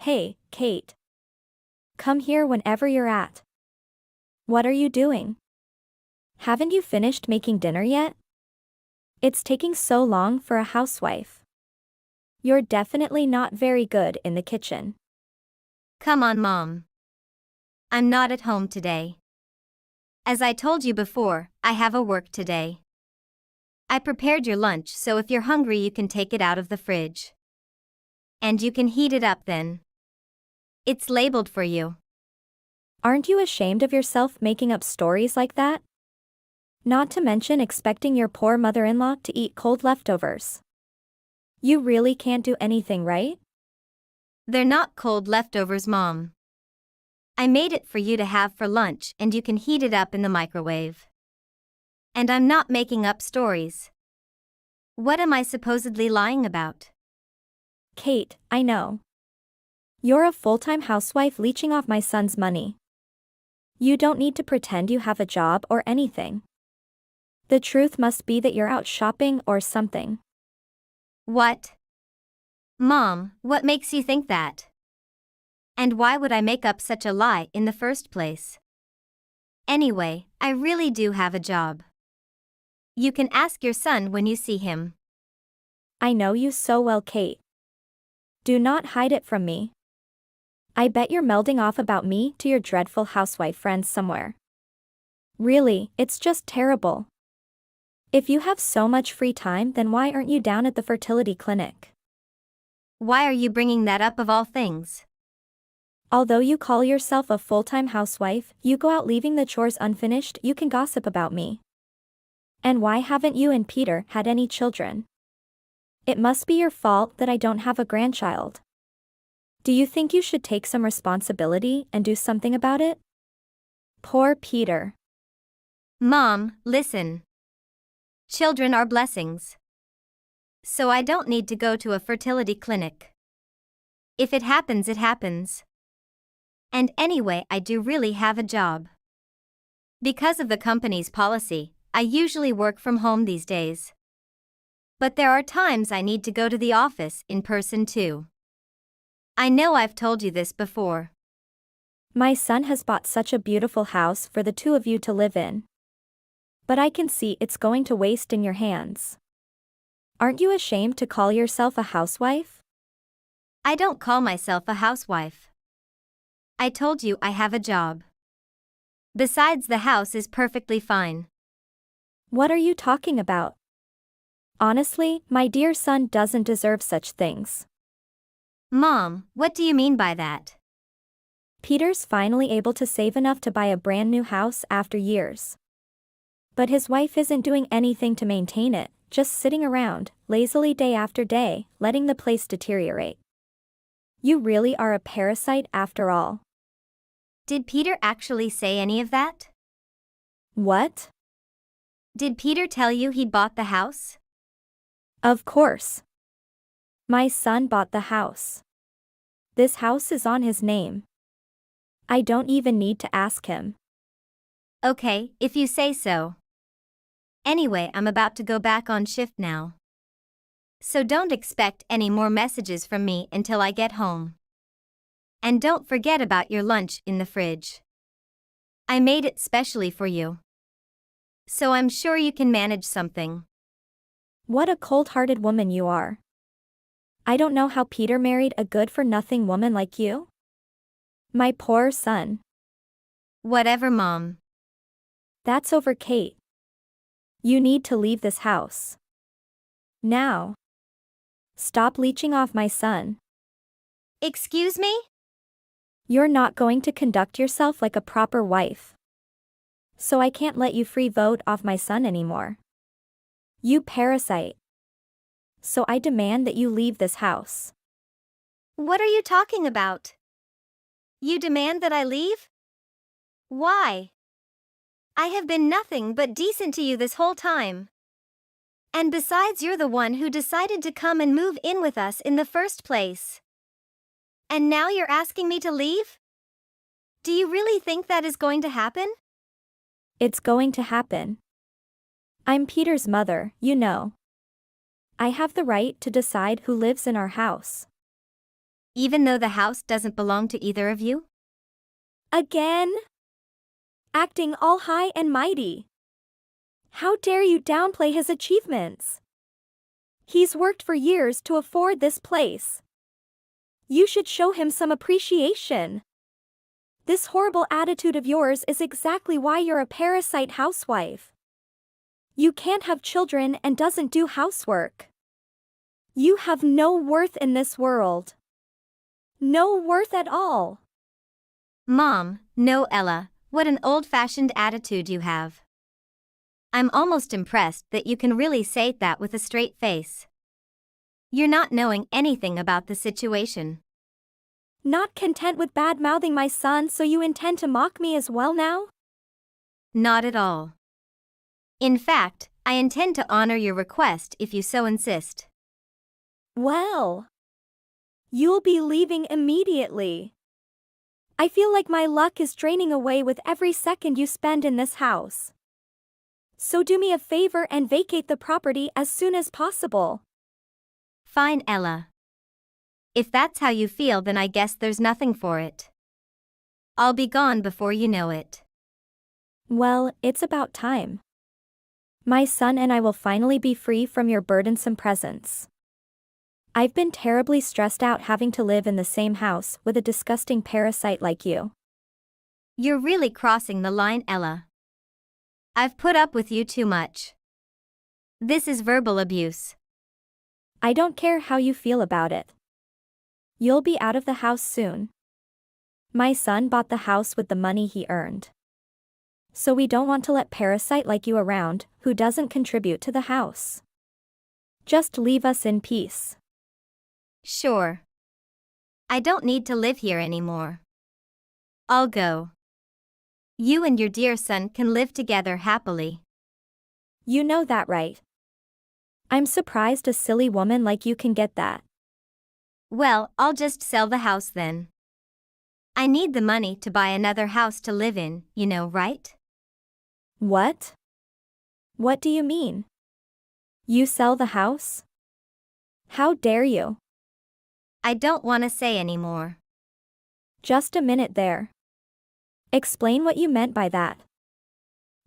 Hey, Kate. Come here whenever you're at. What are you doing? Haven't you finished making dinner yet? It's taking so long for a housewife. You're definitely not very good in the kitchen. Come on, Mom. I'm not at home today. As I told you before, I have a work today. I prepared your lunch, so if you're hungry you can take it out of the fridge. And you can heat it up then. It's labeled for you. Aren't you ashamed of yourself making up stories like that? Not to mention expecting your poor mother-in-law to eat cold leftovers. You really can't do anything, right? They're not cold leftovers, Mom. I made it for you to have for lunch and you can heat it up in the microwave. And I'm not making up stories. What am I supposedly lying about? Kate, I know. You're a full-time housewife leeching off my son's money. You don't need to pretend you have a job or anything. The truth must be that you're out shopping or something. What? Mom, what makes you think that? And why would I make up such a lie in the first place? Anyway, I really do have a job. You can ask your son when you see him. I know you so well, Kate. Do not hide it from me. I bet you're melding off about me to your dreadful housewife friends somewhere. Really, it's just terrible. If you have so much free time, then why aren't you down at the fertility clinic? Why are you bringing that up of all things? Although you call yourself a full-time housewife, you go out leaving the chores unfinished, you can gossip about me. And why haven't you and Peter had any children? It must be your fault that I don't have a grandchild. Do you think you should take some responsibility and do something about it? Poor Peter. Mom, listen. Children are blessings. So I don't need to go to a fertility clinic. If it happens, it happens. And anyway, I do really have a job. Because of the company's policy, I usually work from home these days. But there are times I need to go to the office in person too. I know I've told you this before. My son has bought such a beautiful house for the two of you to live in. But I can see it's going to waste in your hands. Aren't you ashamed to call yourself a housewife? I don't call myself a housewife. I told you I have a job. Besides, the house is perfectly fine. What are you talking about? Honestly, my dear son doesn't deserve such things. Mom, what do you mean by that? Peter's finally able to save enough to buy a brand new house after years. But his wife isn't doing anything to maintain it, just sitting around, lazily day after day, letting the place deteriorate. You really are a parasite after all. Did Peter actually say any of that? What? Did Peter tell you he bought the house? Of course. My son bought the house. This house is on his name. I don't even need to ask him. Okay, if you say so. Anyway, I'm about to go back on shift now. So don't expect any more messages from me until I get home. And don't forget about your lunch in the fridge. I made it specially for you. So I'm sure you can manage something. What a cold-hearted woman you are. I don't know how Peter married a good-for-nothing woman like you. My poor son. Whatever, Mom. That's over, Kate. You need to leave this house. Now. Stop leeching off my son. Excuse me? You're not going to conduct yourself like a proper wife. So I can't let you free vote off my son anymore. You parasite. So I demand that you leave this house. What are you talking about? You demand that I leave? Why? I have been nothing but decent to you this whole time. And besides, you're the one who decided to come and move in with us in the first place. And now you're asking me to leave? Do you really think that is going to happen? It's going to happen. I'm Peter's mother, you know. I have the right to decide who lives in our house. Even though the house doesn't belong to either of you? Again? Acting all high and mighty. How dare you downplay his achievements? He's worked for years to afford this place. You should show him some appreciation. This horrible attitude of yours is exactly why you're a parasite housewife. You can't have children and doesn't do housework. You have no worth in this world. No worth at all. Mom, no, Ella, what an old-fashioned attitude you have. I'm almost impressed that you can really say that with a straight face. You're not knowing anything about the situation. Not content with bad-mouthing my son, so you intend to mock me as well now? Not at all. In fact, I intend to honor your request if you so insist. Well, you'll be leaving immediately. I feel like my luck is draining away with every second you spend in this house. So do me a favor and vacate the property as soon as possible. Fine, Ella. If that's how you feel, then I guess there's nothing for it. I'll be gone before you know it. Well, it's about time. My son and I will finally be free from your burdensome presence. I've been terribly stressed out having to live in the same house with a disgusting parasite like you. You're really crossing the line, Ella. I've put up with you too much. This is verbal abuse. I don't care how you feel about it. You'll be out of the house soon. My son bought the house with the money he earned. So we don't want to let parasite like you around who doesn't contribute to the house. Just leave us in peace. Sure. I don't need to live here anymore. I'll go. You and your dear son can live together happily. You know that, right? I'm surprised a silly woman like you can get that. Well, I'll just sell the house then. I need the money to buy another house to live in, you know, right? What? What do you mean? You sell the house? How dare you? I don't want to say anymore. Just a minute there. Explain what you meant by that.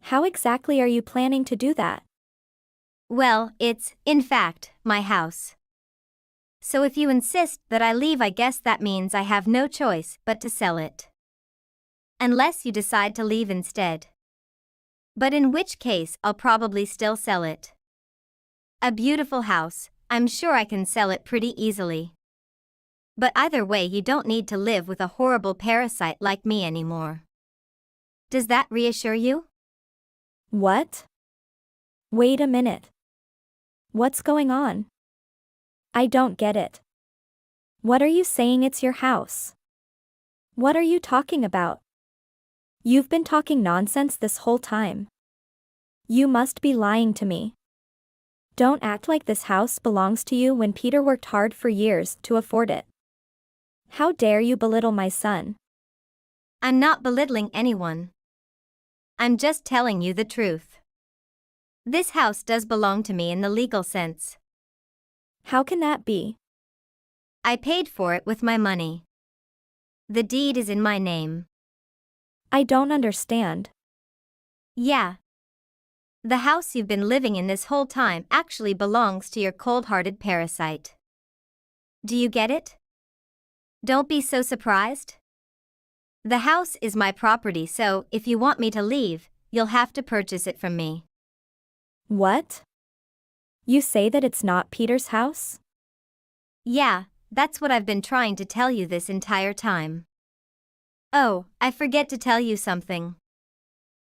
How exactly are you planning to do that? Well, it's, in fact, my house. So if you insist that I leave, I guess that means I have no choice but to sell it. Unless you decide to leave instead. But in which case, I'll probably still sell it. A beautiful house, I'm sure I can sell it pretty easily. But either way, you don't need to live with a horrible parasite like me anymore. Does that reassure you? What? Wait a minute. What's going on? I don't get it. What are you saying? It's your house? What are you talking about? You've been talking nonsense this whole time. You must be lying to me. Don't act like this house belongs to you when Peter worked hard for years to afford it. How dare you belittle my son? I'm not belittling anyone. I'm just telling you the truth. This house does belong to me in the legal sense. How can that be? I paid for it with my money. The deed is in my name. I don't understand. Yeah. The house you've been living in this whole time actually belongs to your cold-hearted parasite. Do you get it? Don't be so surprised. The house is my property, so if you want me to leave, you'll have to purchase it from me. What? You say that it's not Peter's house? Yeah, that's what I've been trying to tell you this entire time. Oh, I forget to tell you something.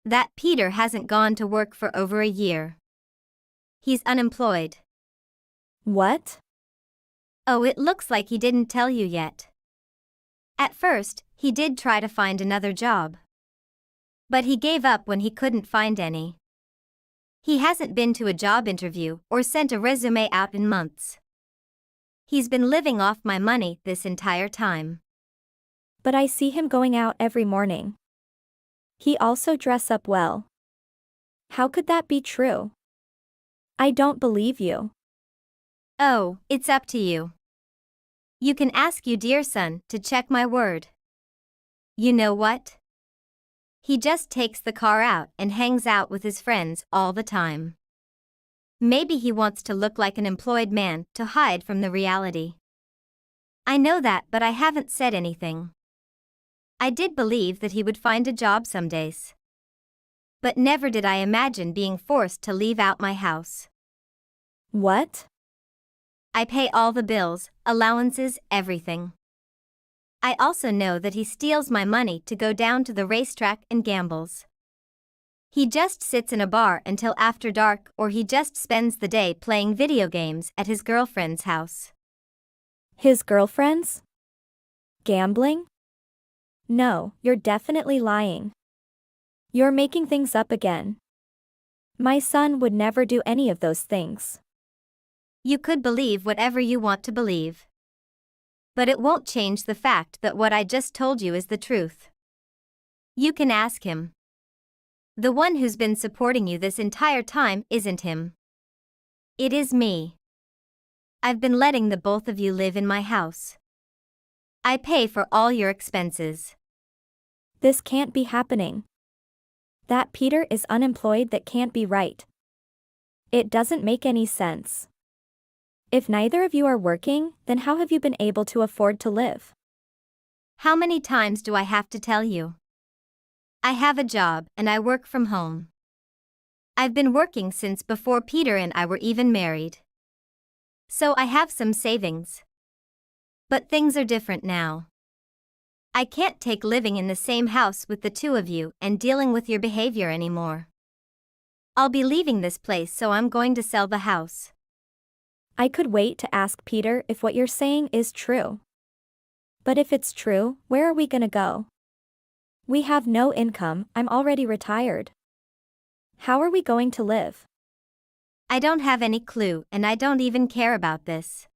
That Peter hasn't gone to work for over a year. He's unemployed. What? Oh, it looks like he didn't tell you yet. At first, he did try to find another job. But he gave up when he couldn't find any. He hasn't been to a job interview or sent a resume out in months. He's been living off my money this entire time. But I see him going out every morning. He also dress up well. How could that be true? I don't believe you. Oh, it's up to you. You can ask your dear son to check my word. You know what? He just takes the car out and hangs out with his friends all the time. Maybe he wants to look like an employed man to hide from the reality. I know that, but I haven't said anything. I did believe that he would find a job some days. But never did I imagine being forced to leave out my house. What? I pay all the bills, allowances, everything. I also know that he steals my money to go down to the racetrack and gambles. He just sits in a bar until after dark, or he just spends the day playing video games at his girlfriend's house. His girlfriends? Gambling? No, you're definitely lying. You're making things up again. My son would never do any of those things. You could believe whatever you want to believe. But it won't change the fact that what I just told you is the truth. You can ask him. The one who's been supporting you this entire time isn't him. It is me. I've been letting the both of you live in my house. I pay for all your expenses. This can't be happening. That Peter is unemployed, that can't be right. It doesn't make any sense. If neither of you are working, then how have you been able to afford to live? How many times do I have to tell you? I have a job and I work from home. I've been working since before Peter and I were even married. So I have some savings. But things are different now. I can't take living in the same house with the two of you and dealing with your behavior anymore. I'll be leaving this place, so I'm going to sell the house. I could wait to ask Peter if what you're saying is true. But if it's true, where are we gonna go? We have no income, I'm already retired. How are we going to live? I don't have any clue, and I don't even care about this.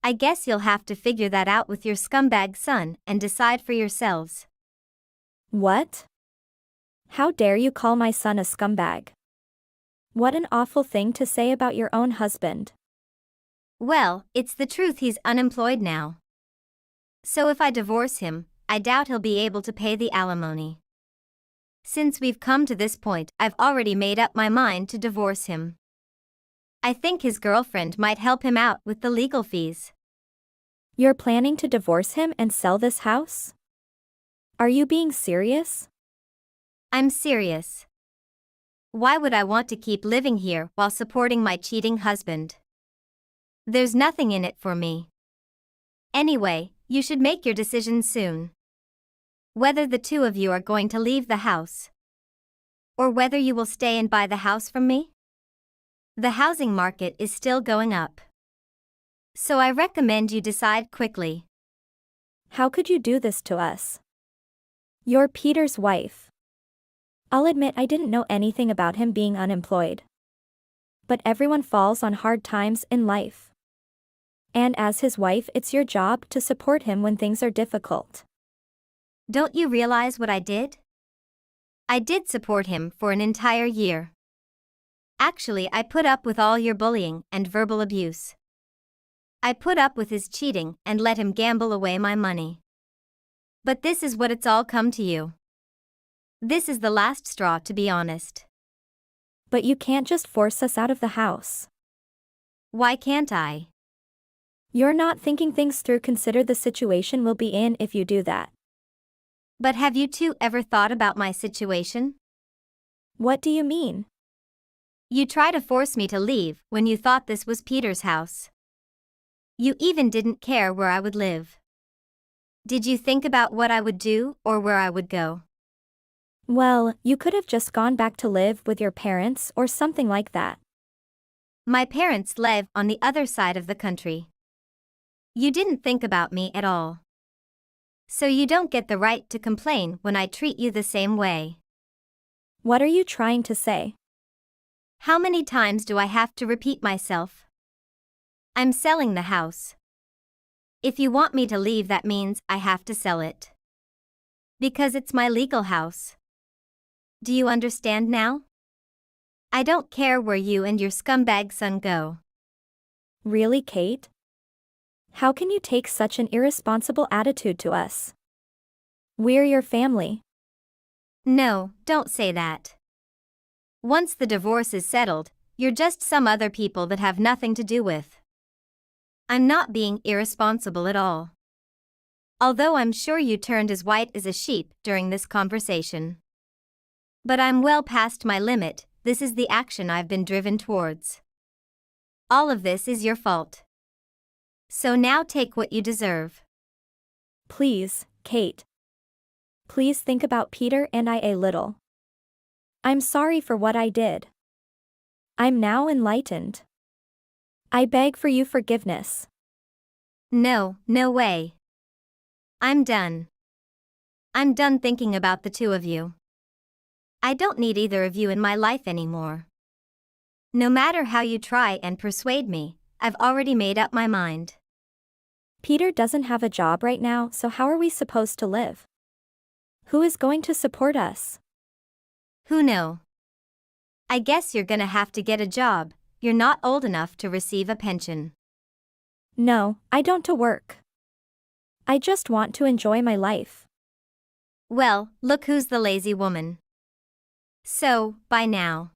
I guess you'll have to figure that out with your scumbag son and decide for yourselves. What? How dare you call my son a scumbag? What an awful thing to say about your own husband. Well, it's the truth, he's unemployed now. So if I divorce him, I doubt he'll be able to pay the alimony. Since we've come to this point, I've already made up my mind to divorce him. I think his girlfriend might help him out with the legal fees. You're planning to divorce him and sell this house? Are you being serious? I'm serious. Why would I want to keep living here while supporting my cheating husband? There's nothing in it for me. Anyway, you should make your decision soon. Whether the two of you are going to leave the house, or whether you will stay and buy the house from me. The housing market is still going up. So I recommend you decide quickly. How could you do this to us? You're Peter's wife. I'll admit I didn't know anything about him being unemployed. But everyone falls on hard times in life. And as his wife, it's your job to support him when things are difficult. Don't you realize what I did? I did support him for an entire year. Actually, I put up with all your bullying and verbal abuse. I put up with his cheating and let him gamble away my money. But this is what it's all come to you. This is the last straw, to be honest. But you can't just force us out of the house. Why can't I? You're not thinking things through. Consider the situation we'll be in if you do that. But have you two ever thought about my situation? What do you mean? You try to force me to leave when you thought this was Peter's house. You even didn't care where I would live. Did you think about what I would do or where I would go? Well, you could have just gone back to live with your parents or something like that. My parents live on the other side of the country. You didn't think about me at all. So you don't get the right to complain when I treat you the same way. What are you trying to say? How many times do I have to repeat myself? I'm selling the house. If you want me to leave, that means I have to sell it. Because it's my legal house. Do you understand now? I don't care where you and your scumbag son go. Really, Kate? How can you take such an irresponsible attitude to us? We're your family. No, don't say that. Once the divorce is settled, you're just some other people that have nothing to do with. I'm not being irresponsible at all. Although I'm sure you turned as white as a sheep during this conversation. But I'm well past my limit, this is the action I've been driven towards. All of this is your fault. So now take what you deserve. Please, Kate. Please think about Peter and I a little. I'm sorry for what I did. I'm now enlightened. I beg for you forgiveness. No, no way. I'm done. I'm done thinking about the two of you. I don't need either of you in my life anymore. No matter how you try and persuade me, I've already made up my mind. Peter doesn't have a job right now, so how are we supposed to live? Who is going to support us? Who know? I guess you're gonna have to get a job, you're not old enough to receive a pension. No, I don't to work. I just want to enjoy my life. Well, look who's the lazy woman. So, bye now.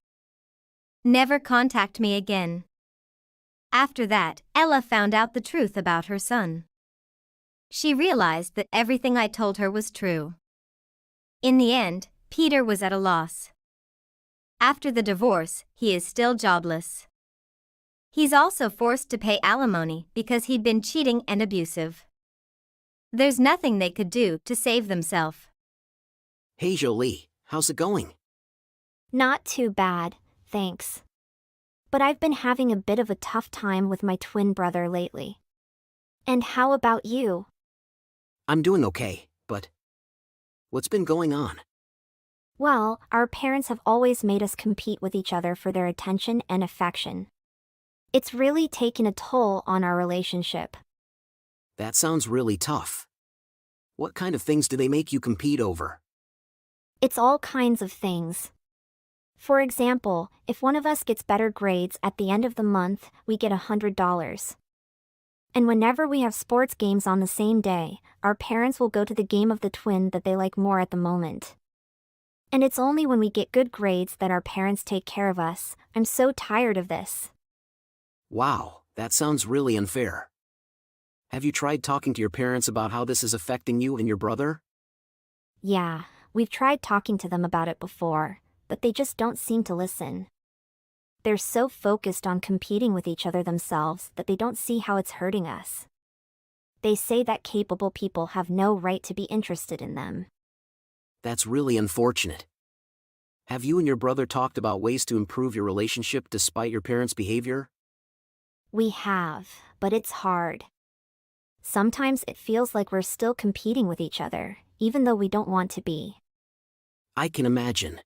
Never contact me again. After that, Ella found out the truth about her son. She realized that everything I told her was true. In the end, Peter was at a loss. After the divorce, he is still jobless. He's also forced to pay alimony because he'd been cheating and abusive. There's nothing they could do to save themselves. Hey Jolie, how's it going? Not too bad, thanks. But I've been having a bit of a tough time with my twin brother lately. And how about you? I'm doing okay, but what's been going on? Well, our parents have always made us compete with each other for their attention and affection. It's really taken a toll on our relationship. That sounds really tough. What kind of things do they make you compete over? It's all kinds of things. For example, if one of us gets better grades at the end of the month, we get $100. And whenever we have sports games on the same day, our parents will go to the game of the twin that they like more at the moment. And it's only when we get good grades that our parents take care of us. I'm so tired of this. Wow, that sounds really unfair. Have you tried talking to your parents about how this is affecting you and your brother? Yeah, we've tried talking to them about it before, but they just don't seem to listen. They're so focused on competing with each other themselves that they don't see how it's hurting us. They say that capable people have no right to be interested in them. That's really unfortunate. Have you and your brother talked about ways to improve your relationship despite your parents' behavior? We have, but it's hard. Sometimes it feels like we're still competing with each other, even though we don't want to be. I can imagine.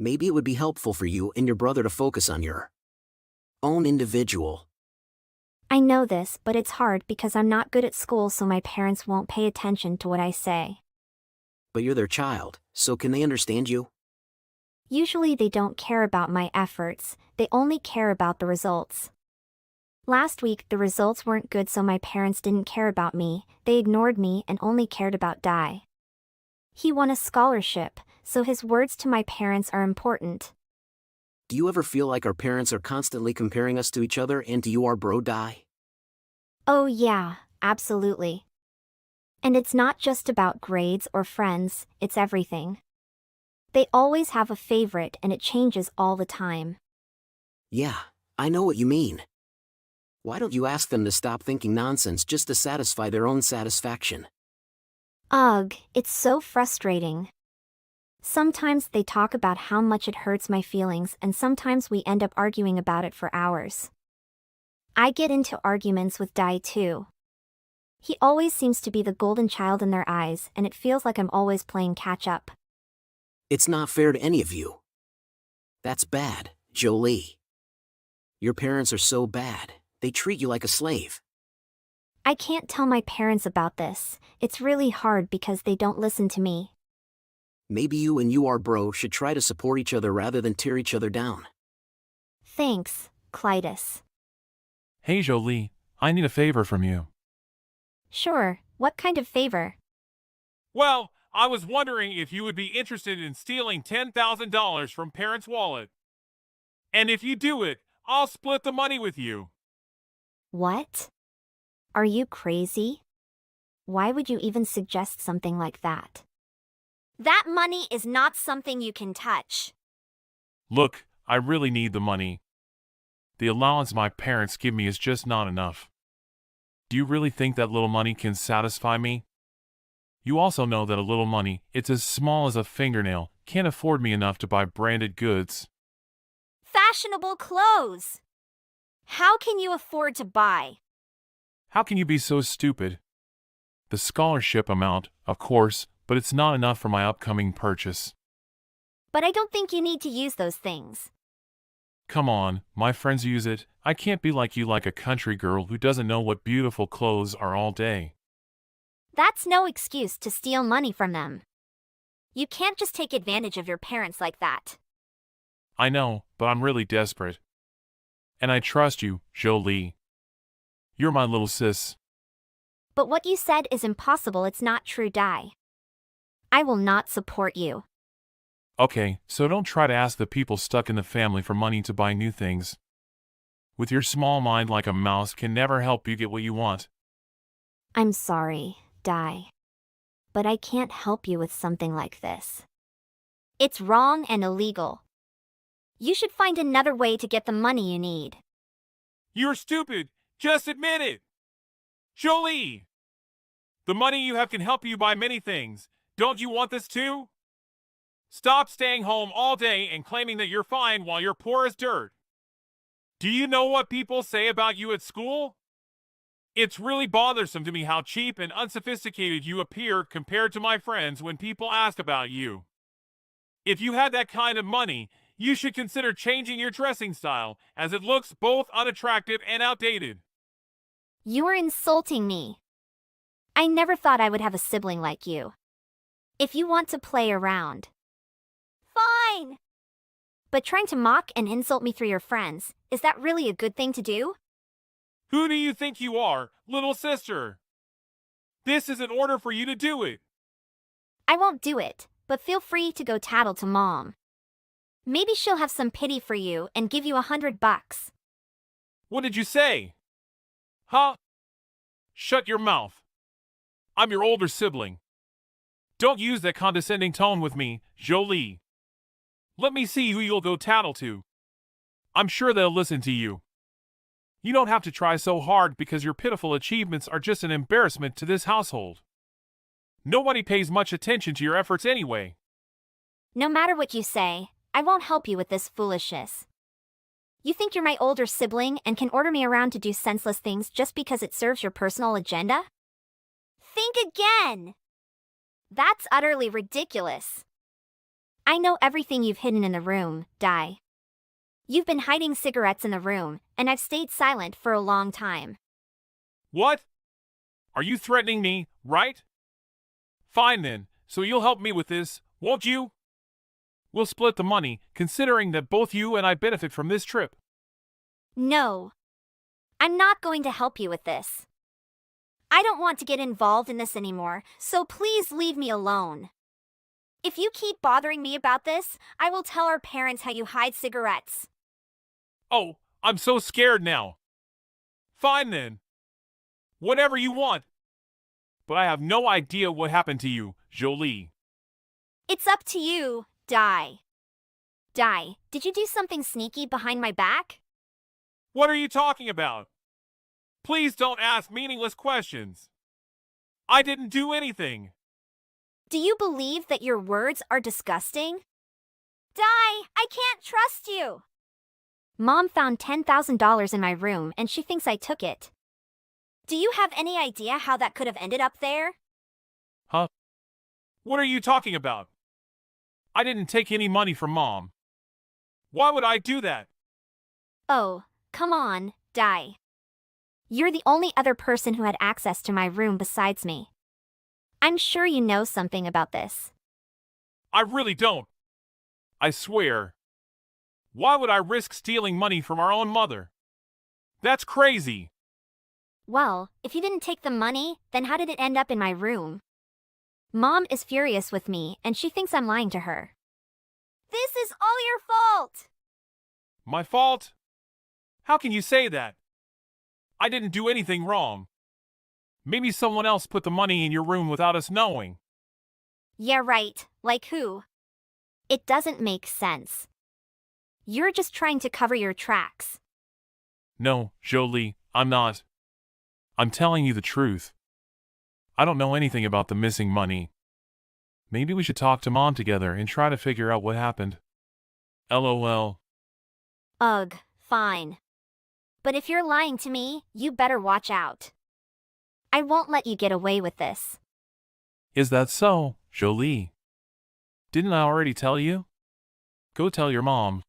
Maybe it would be helpful for you and your brother to focus on your own individual. I know this, but it's hard because I'm not good at school, so my parents won't pay attention to what I say. But you're their child, so can they understand you? Usually they don't care about my efforts, they only care about the results. Last week the results weren't good, so my parents didn't care about me, they ignored me and only cared about Dai. He won a scholarship, so his words to my parents are important. Do you ever feel like our parents are constantly comparing us to each other and to you, our bro Dai? Oh yeah, absolutely. And it's not just about grades or friends, it's everything. They always have a favorite and it changes all the time. Yeah, I know what you mean. Why don't you ask them to stop thinking nonsense just to satisfy their own satisfaction? Ugh, it's so frustrating. Sometimes they talk about how much it hurts my feelings, and sometimes we end up arguing about it for hours. I get into arguments with Dai too. He always seems to be the golden child in their eyes, and it feels like I'm always playing catch up. It's not fair to any of you. That's bad, Jolie. Your parents are so bad, they treat you like a slave. I can't tell my parents about this, it's really hard because they don't listen to me. Maybe you and you, our bro, should try to support each other rather than tear each other down. Thanks, Clytus. Hey Jolie, I need a favor from you. Sure, what kind of favor? Well, I was wondering if you would be interested in stealing $10,000 from parents' wallet. And if you do it, I'll split the money with you. What? Are you crazy? Why would you even suggest something like that? That money is not something you can touch. Look, I really need the money. The allowance my parents give me is just not enough. Do you really think that little money can satisfy me? You also know that a little money, it's as small as a fingernail, can't afford me enough to buy branded goods. Fashionable clothes! How can you afford to buy? How can you be so stupid? The scholarship amount, of course, but it's not enough for my upcoming purchase. But I don't think you need to use those things. Come on, my friends use it. I can't be like you, like a country girl who doesn't know what beautiful clothes are all day. That's no excuse to steal money from them. You can't just take advantage of your parents like that. I know, but I'm really desperate. And I trust you, Jolie. You're my little sis. But what you said is impossible. It's not true, Di. I will not support you. Okay, so don't try to ask the people stuck in the family for money to buy new things. With your small mind like a mouse can never help you get what you want. I'm sorry, Di. But I can't help you with something like this. It's wrong and illegal. You should find another way to get the money you need. You're stupid. Just admit it. Jolie! The money you have can help you buy many things. Don't you want this too? Stop staying home all day and claiming that you're fine while you're poor as dirt. Do you know what people say about you at school? It's really bothersome to me how cheap and unsophisticated you appear compared to my friends when people ask about you. If you had that kind of money, you should consider changing your dressing style, as it looks both unattractive and outdated. You are insulting me. I never thought I would have a sibling like you. If you want to play around, fine. But trying to mock and insult me through your friends, is that really a good thing to do? Who do you think you are, little sister? This is an order for you to do it. I won't do it, but feel free to go tattle to Mom. Maybe she'll have some pity for you and give you $100. What did you say? Huh? Shut your mouth. I'm your older sibling. Don't use that condescending tone with me, Jolie. Let me see who you'll go tattle to. I'm sure they'll listen to you. You don't have to try so hard because your pitiful achievements are just an embarrassment to this household. Nobody pays much attention to your efforts anyway. No matter what you say, I won't help you with this foolishness. You think you're my older sibling and can order me around to do senseless things just because it serves your personal agenda? Think again! That's utterly ridiculous. I know everything you've hidden in the room, Di. You've been hiding cigarettes in the room, and I've stayed silent for a long time. What? Are you threatening me, right? Fine then, so you'll help me with this, won't you? We'll split the money, considering that both you and I benefit from this trip. No. I'm not going to help you with this. I don't want to get involved in this anymore, so please leave me alone. If you keep bothering me about this, I will tell our parents how you hide cigarettes. Oh, I'm so scared now. Fine then. Whatever you want. But I have no idea what happened to you, Jolie. It's up to you, Di. Di, did you do something sneaky behind my back? What are you talking about? Please don't ask meaningless questions. I didn't do anything. Do you believe that your words are disgusting? Di, I can't trust you. Mom found $10,000 in my room and she thinks I took it. Do you have any idea how that could have ended up there? Huh? What are you talking about? I didn't take any money from Mom. Why would I do that? Oh, come on, Di. You're the only other person who had access to my room besides me. I'm sure you know something about this. I really don't. I swear. Why would I risk stealing money from our own mother? That's crazy. Well, if you didn't take the money, then how did it end up in my room? Mom is furious with me and she thinks I'm lying to her. This is all your fault! My fault? How can you say that? I didn't do anything wrong. Maybe someone else put the money in your room without us knowing. Yeah, right. Like who? It doesn't make sense. You're just trying to cover your tracks. No, Jolie, I'm not. I'm telling you the truth. I don't know anything about the missing money. Maybe we should talk to Mom together and try to figure out what happened. LOL. Ugh, fine. But if you're lying to me, you better watch out. I won't let you get away with this. Is that so, Jolie? Didn't I already tell you? Go tell your mom.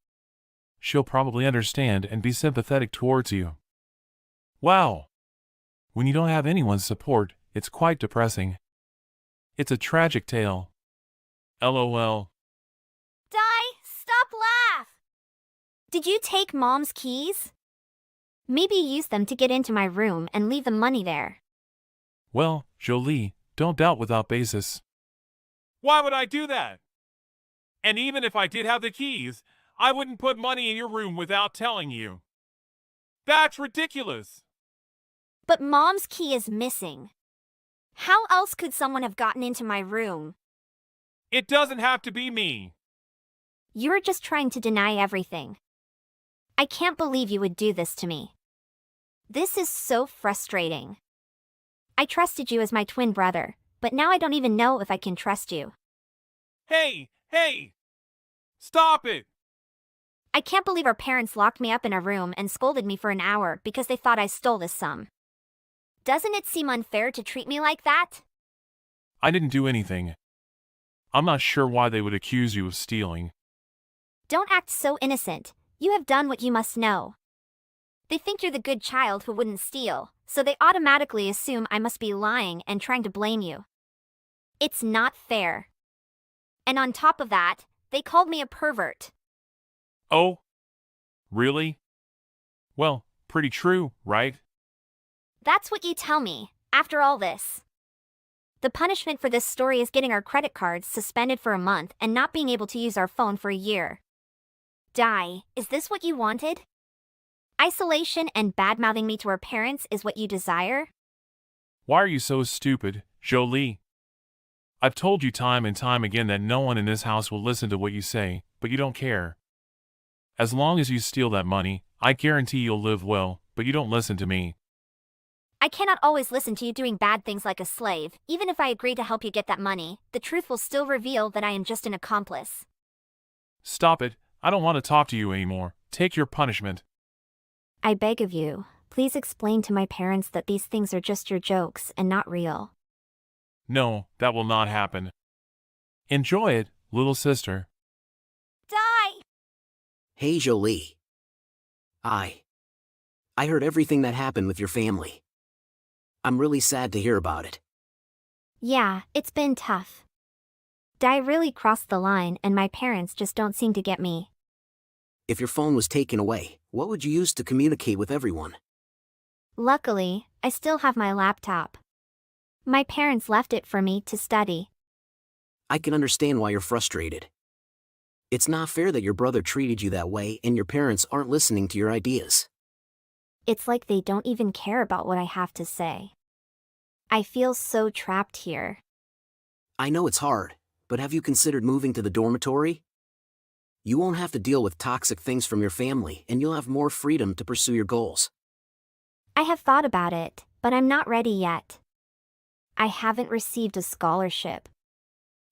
She'll probably understand and be sympathetic towards you. Wow. When you don't have anyone's support, it's quite depressing. It's a tragic tale. LOL. Stop laugh! Did you take Mom's keys? Maybe use them to get into my room and leave the money there. Well, Jolie, don't doubt without basis. Why would I do that? And even if I did have the keys, I wouldn't put money in your room without telling you. That's ridiculous. But Mom's key is missing. How else could someone have gotten into my room? It doesn't have to be me. You're just trying to deny everything. I can't believe you would do this to me. This is so frustrating. I trusted you as my twin brother, but now I don't even know if I can trust you. Hey! Stop it! I can't believe our parents locked me up in a room and scolded me for an hour because they thought I stole this sum. Doesn't it seem unfair to treat me like that? I didn't do anything. I'm not sure why they would accuse you of stealing. Don't act so innocent. You have done what you must know. They think you're the good child who wouldn't steal, so they automatically assume I must be lying and trying to blame you. It's not fair. And on top of that, they called me a pervert. Oh? Really? Well, pretty true, right? That's what you tell me, after all this. The punishment for this story is getting our credit cards suspended for a month and not being able to use our phone for a year. Is this what you wanted? Isolation and bad-mouthing me to our parents is what you desire? Why are you so stupid, Jolie? I've told you time and time again that no one in this house will listen to what you say, but you don't care. As long as you steal that money, I guarantee you'll live well, but you don't listen to me. I cannot always listen to you doing bad things like a slave. Even if I agree to help you get that money, the truth will still reveal that I am just an accomplice. Stop it. I don't want to talk to you anymore. Take your punishment. I beg of you, please explain to my parents that these things are just your jokes and not real. No, that will not happen. Enjoy it, little sister. Hey, Jolie. I heard everything that happened with your family. I'm really sad to hear about it. Yeah, it's been tough. Really crossed the line and my parents just don't seem to get me. If your phone was taken away, what would you use to communicate with everyone? Luckily, I still have my laptop. My parents left it for me to study. I can understand why you're frustrated. It's not fair that your brother treated you that way and your parents aren't listening to your ideas. It's like they don't even care about what I have to say. I feel so trapped here. I know it's hard, but have you considered moving to the dormitory? You won't have to deal with toxic things from your family and you'll have more freedom to pursue your goals. I have thought about it, but I'm not ready yet. I haven't received a scholarship.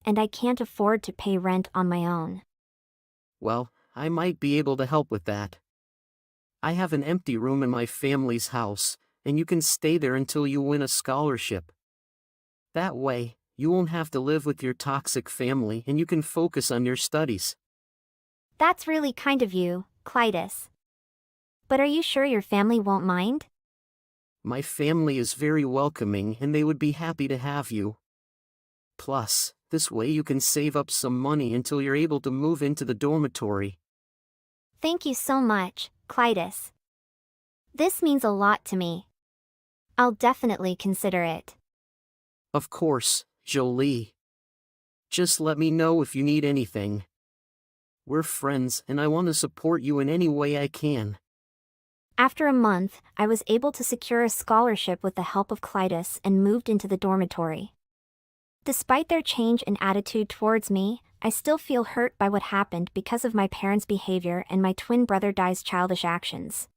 And I can't afford to pay rent on my own. Well, I might be able to help with that. I have an empty room in my family's house, and you can stay there until you win a scholarship. That way, you won't have to live with your toxic family and you can focus on your studies. That's really kind of you, Clytus. But are you sure your family won't mind? My family is very welcoming and they would be happy to have you. Plus, this way you can save up some money until you're able to move into the dormitory. Thank you so much, Clytus. This means a lot to me. I'll definitely consider it. Of course, Jolie. Just let me know if you need anything. We're friends and I want to support you in any way I can. After a month, I was able to secure a scholarship with the help of Clytus and moved into the dormitory. Despite their change in attitude towards me, I still feel hurt by what happened because of my parents' behavior and my twin brother Dai's childish actions.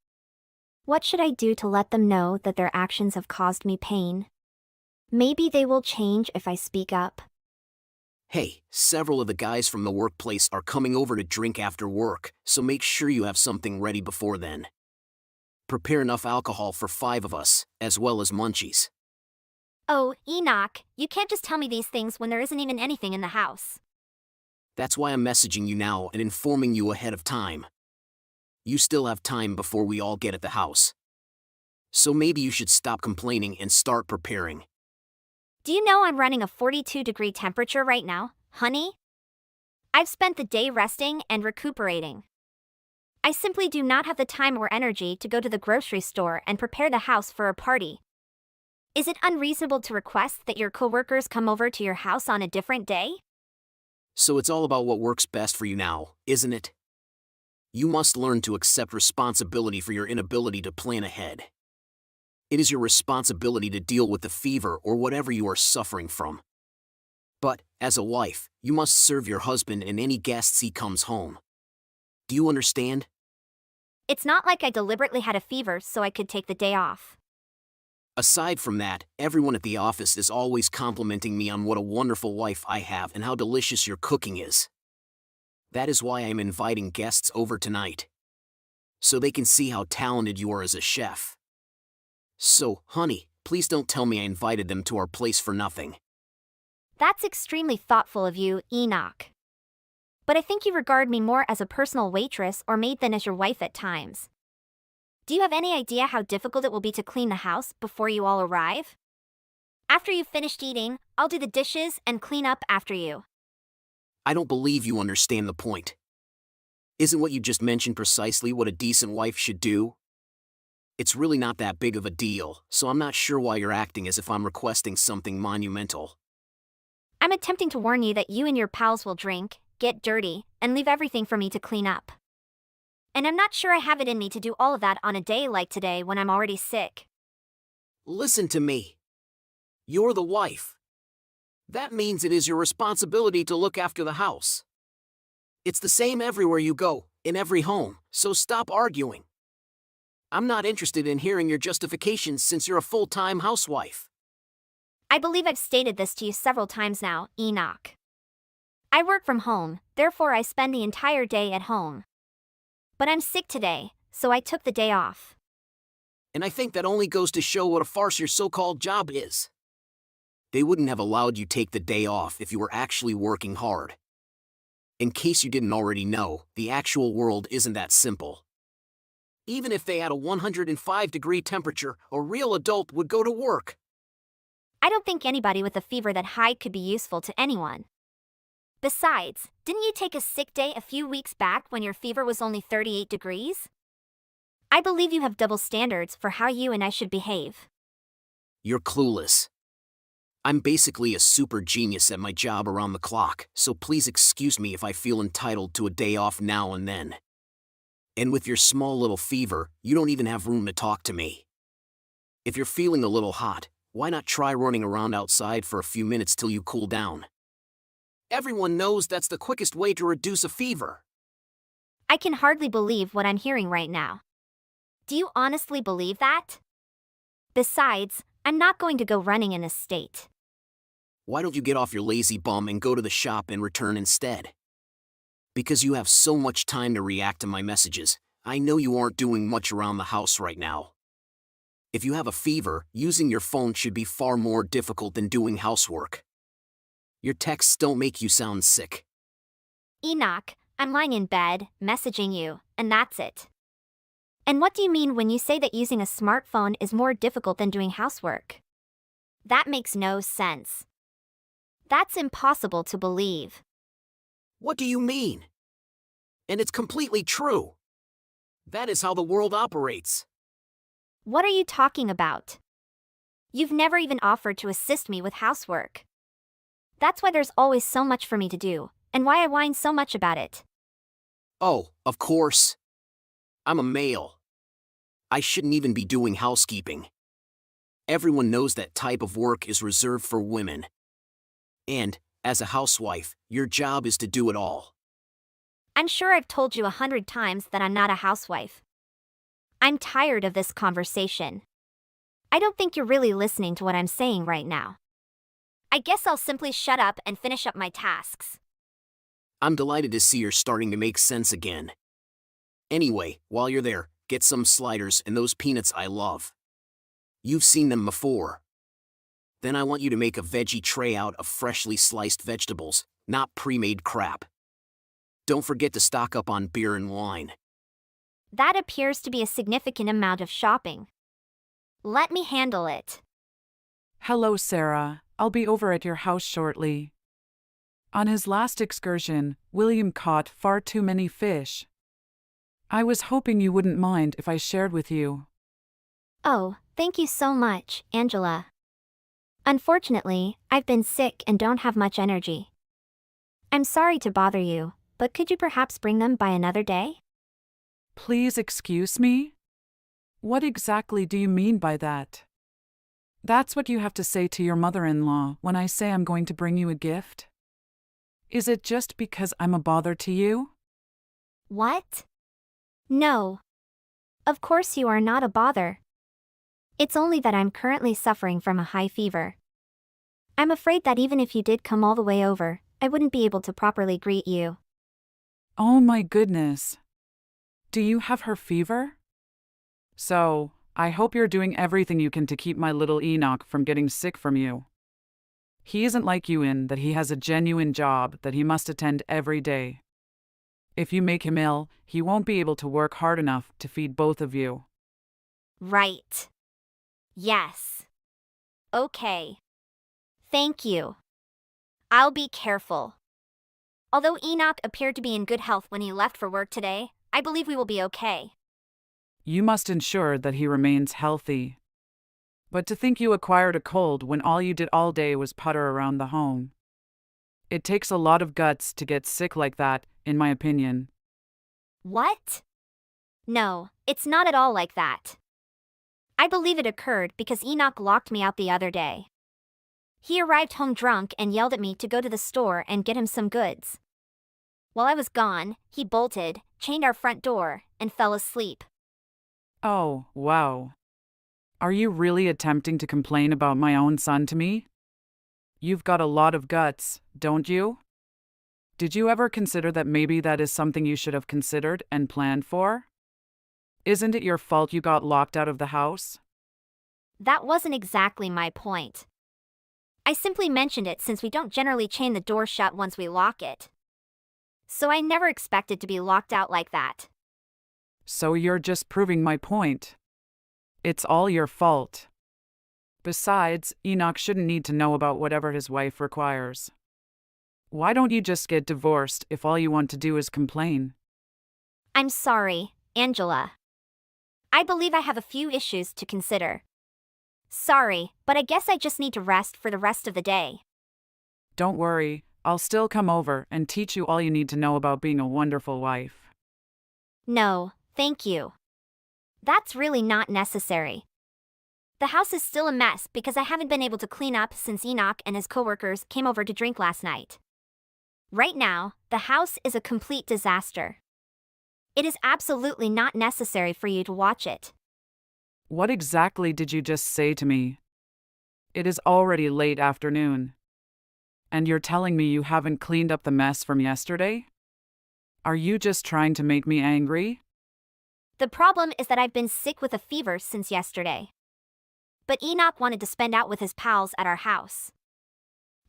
What should I do to let them know that their actions have caused me pain? Maybe they will change if I speak up. Hey, several of the guys from the workplace are coming over to drink after work, so make sure you have something ready before then. Prepare enough alcohol for 5 of us, as well as munchies. Oh, Enoch, you can't just tell me these things when there isn't even anything in the house. That's why I'm messaging you now and informing you ahead of time. You still have time before we all get at the house. So maybe you should stop complaining and start preparing. Do you know I'm running a 42-degree temperature right now, honey? I've spent the day resting and recuperating. I simply do not have the time or energy to go to the grocery store and prepare the house for a party. Is it unreasonable to request that your coworkers come over to your house on a different day? So it's all about what works best for you now, isn't it? You must learn to accept responsibility for your inability to plan ahead. It is your responsibility to deal with the fever or whatever you are suffering from. But, as a wife, you must serve your husband and any guests he comes home. Do you understand? It's not like I deliberately had a fever so I could take the day off. Aside from that, everyone at the office is always complimenting me on what a wonderful wife I have and how delicious your cooking is. That is why I am inviting guests over tonight. So they can see how talented you are as a chef. So, honey, please don't tell me I invited them to our place for nothing. That's extremely thoughtful of you, Enoch. But I think you regard me more as a personal waitress or maid than as your wife at times. Do you have any idea how difficult it will be to clean the house before you all arrive? After you've finished eating, I'll do the dishes and clean up after you. I don't believe you understand the point. Isn't what you just mentioned precisely what a decent wife should do? It's really not that big of a deal, so I'm not sure why you're acting as if I'm requesting something monumental. I'm attempting to warn you that you and your pals will drink, get dirty, and leave everything for me to clean up. And I'm not sure I have it in me to do all of that on a day like today when I'm already sick. Listen to me. You're the wife. That means it is your responsibility to look after the house. It's the same everywhere you go, in every home, so stop arguing. I'm not interested in hearing your justifications since you're a full-time housewife. I believe I've stated this to you several times now, Enoch. I work from home, therefore I spend the entire day at home. But I'm sick today, so I took the day off. And I think that only goes to show what a farce your so-called job is. They wouldn't have allowed you take the day off if you were actually working hard. In case you didn't already know, the actual world isn't that simple. Even if they had a 105-degree temperature, a real adult would go to work. I don't think anybody with a fever that high could be useful to anyone. Besides, didn't you take a sick day a few weeks back when your fever was only 38 degrees? I believe you have double standards for how you and I should behave. You're clueless. I'm basically a super genius at my job around the clock, so please excuse me if I feel entitled to a day off now and then. And with your small little fever, you don't even have room to talk to me. If you're feeling a little hot, why not try running around outside for a few minutes till you cool down? Everyone knows that's the quickest way to reduce a fever. I can hardly believe what I'm hearing right now. Do you honestly believe that? Besides, I'm not going to go running in this state. Why don't you get off your lazy bum and go to the shop and return instead? Because you have so much time to react to my messages, I know you aren't doing much around the house right now. If you have a fever, using your phone should be far more difficult than doing housework. Your texts don't make you sound sick. Enoch, I'm lying in bed, messaging you, and that's it. And what do you mean when you say that using a smartphone is more difficult than doing housework? That makes no sense. That's impossible to believe. What do you mean? And it's completely true. That is how the world operates. What are you talking about? You've never even offered to assist me with housework. That's why there's always so much for me to do, and why I whine so much about it. Oh, of course. I'm a male. I shouldn't even be doing housekeeping. Everyone knows that type of work is reserved for women. And, as a housewife, your job is to do it all. I'm sure I've told you 100 times that I'm not a housewife. I'm tired of this conversation. I don't think you're really listening to what I'm saying right now. I guess I'll simply shut up and finish up my tasks. I'm delighted to see you're starting to make sense again. Anyway, while you're there, get some sliders and those peanuts I love. You've seen them before. Then I want you to make a veggie tray out of freshly sliced vegetables, not pre-made crap. Don't forget to stock up on beer and wine. That appears to be a significant amount of shopping. Let me handle it. Hello, Sarah. I'll be over at your house shortly. On his last excursion, William caught far too many fish. I was hoping you wouldn't mind if I shared with you. Oh, thank you so much, Angela. Unfortunately, I've been sick and don't have much energy. I'm sorry to bother you, but could you perhaps bring them by another day? Please excuse me? What exactly do you mean by that? That's what you have to say to your mother-in-law when I say I'm going to bring you a gift? Is it just because I'm a bother to you? What? No. Of course you are not a bother. It's only that I'm currently suffering from a high fever. I'm afraid that even if you did come all the way over, I wouldn't be able to properly greet you. Oh my goodness. Do you have her fever? So, I hope you're doing everything you can to keep my little Enoch from getting sick from you. He isn't like you in that he has a genuine job that he must attend every day. If you make him ill, he won't be able to work hard enough to feed both of you. Right. Yes. Okay. Thank you. I'll be careful. Although Enoch appeared to be in good health when he left for work today, I believe we will be okay. You must ensure that he remains healthy. But to think you acquired a cold when all you did all day was putter around the home. It takes a lot of guts to get sick like that, in my opinion. What? No, it's not at all like that. I believe it occurred because Enoch locked me out the other day. He arrived home drunk and yelled at me to go to the store and get him some goods. While I was gone, he bolted, chained our front door, and fell asleep. Oh, wow. Are you really attempting to complain about my own son to me? You've got a lot of guts, don't you? Did you ever consider that maybe that is something you should have considered and planned for? Isn't it your fault you got locked out of the house? That wasn't exactly my point. I simply mentioned it since we don't generally chain the door shut once we lock it. So I never expected to be locked out like that. So you're just proving my point. It's all your fault. Besides, Enoch shouldn't need to know about whatever his wife requires. Why don't you just get divorced if all you want to do is complain? I'm sorry, Angela. I believe I have a few issues to consider. Sorry, but I guess I just need to rest for the rest of the day. Don't worry, I'll still come over and teach you all you need to know about being a wonderful wife. No, thank you. That's really not necessary. The house is still a mess because I haven't been able to clean up since Enoch and his coworkers came over to drink last night. Right now, the house is a complete disaster. It is absolutely not necessary for you to watch it. What exactly did you just say to me? It is already late afternoon. And you're telling me you haven't cleaned up the mess from yesterday? Are you just trying to make me angry? The problem is that I've been sick with a fever since yesterday. But Enoch wanted to spend out with his pals at our house.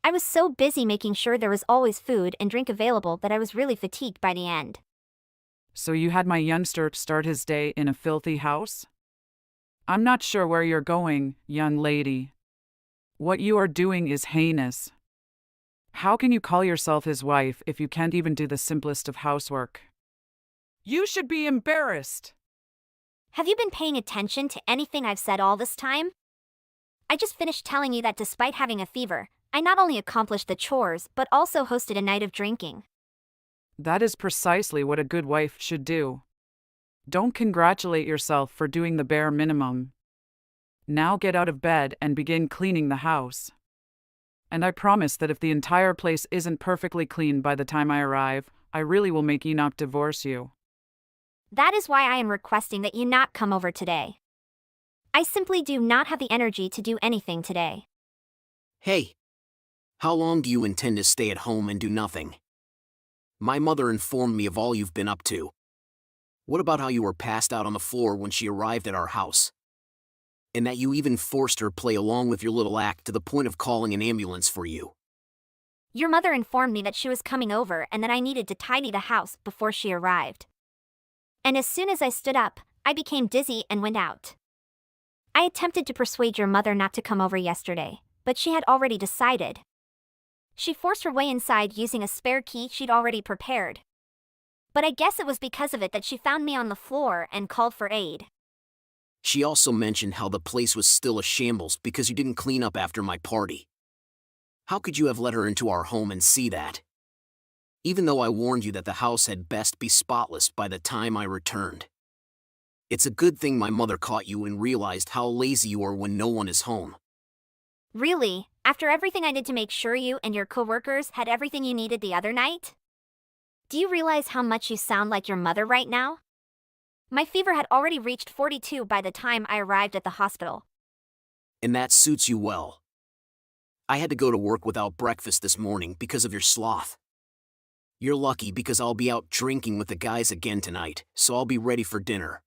I was so busy making sure there was always food and drink available that I was really fatigued by the end. So you had my youngster start his day in a filthy house? I'm not sure where you're going, young lady. What you are doing is heinous. How can you call yourself his wife if you can't even do the simplest of housework? You should be embarrassed. Have you been paying attention to anything I've said all this time? I just finished telling you that despite having a fever, I not only accomplished the chores but also hosted a night of drinking. That is precisely what a good wife should do. Don't congratulate yourself for doing the bare minimum. Now get out of bed and begin cleaning the house. And I promise that if the entire place isn't perfectly clean by the time I arrive, I really will make Enoch divorce you. That is why I am requesting that you not come over today. I simply do not have the energy to do anything today. Hey, how long do you intend to stay at home and do nothing? My mother informed me of all you've been up to. What about how you were passed out on the floor when she arrived at our house? And that you even forced her play along with your little act to the point of calling an ambulance for you. Your mother informed me that she was coming over and that I needed to tidy the house before she arrived. And as soon as I stood up, I became dizzy and went out. I attempted to persuade your mother not to come over yesterday, but she had already decided. She forced her way inside using a spare key she'd already prepared. But I guess it was because of it that she found me on the floor and called for aid. She also mentioned how the place was still a shambles because you didn't clean up after my party. How could you have let her into our home and see that? Even though I warned you that the house had best be spotless by the time I returned. It's a good thing my mother caught you and realized how lazy you are when no one is home. Really? After everything I did to make sure you and your coworkers had everything you needed the other night? Do you realize how much you sound like your mother right now? My fever had already reached 42 by the time I arrived at the hospital. And that suits you well. I had to go to work without breakfast this morning because of your sloth. You're lucky because I'll be out drinking with the guys again tonight, so I'll be ready for dinner.